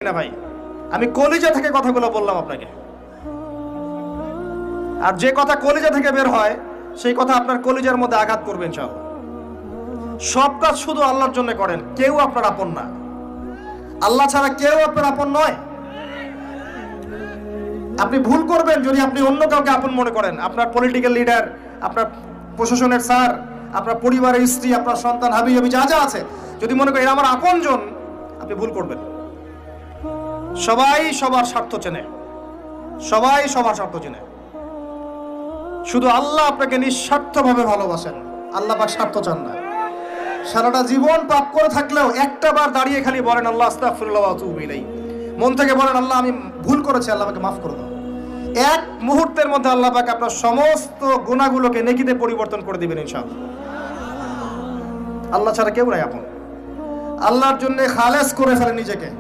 না ভাই, আমি কলিজা থেকে কথাগুলো বললাম আপনাকে। আর যে কথা কলিজা থেকে বের হয় সেই কথা আপনার কলিজার মধ্যে আঘাত করবে ইনশাআল্লাহ। সব কাজ শুধু আল্লাহর জন্য করেন, কেউ আপনার আপন না। আল্লাহ ছাড়া কেউ আপনার আপন নয়। আপনি ভুল করবেন যদি আপনি অন্য কাউকে আপন মনে করেন। আপনার পলিটিক্যাল লিডার, আপনার প্রশাসনের স্যার, আপনার পরিবারের স্ত্রী, আপনার সন্তান, হাবি যা যা আছে, যদি মনে করেন আমার আপনজন, আপনি ভুল করবেন। সবাই সবার স্বার্থ চেনে, সবাই সবার স্বার্থ চেনে। শুধু আল্লাহ আপনাকে নিঃস্বার্থভাবে ভালোবাসেন। আল্লাহ পাক স্বার্থ চান না। সারাটা জীবন পাপ করে থাকলেও একটা বার দাঁড়িয়ে খালি বলেন আল্লাহ আস্তাগফিরুল্লাহ ওয়া আতুবু ইলাইহি। মন থেকে বলেন আল্লাহ আমি ভুল করেছি, আল্লাহ আমাকে মাফ করে দাও। এক মুহূর্তের মধ্যে আল্লাহ পাক আপনার সমস্ত গুনাহগুলোকে নেকিতে পরিবর্তন করে দিবেন ইনশাআল্লাহ। আল্লাহ ছাড়া কেউ নাই আপন। আল্লাহর জন্য খালেস করে ফেলেন নিজেকে।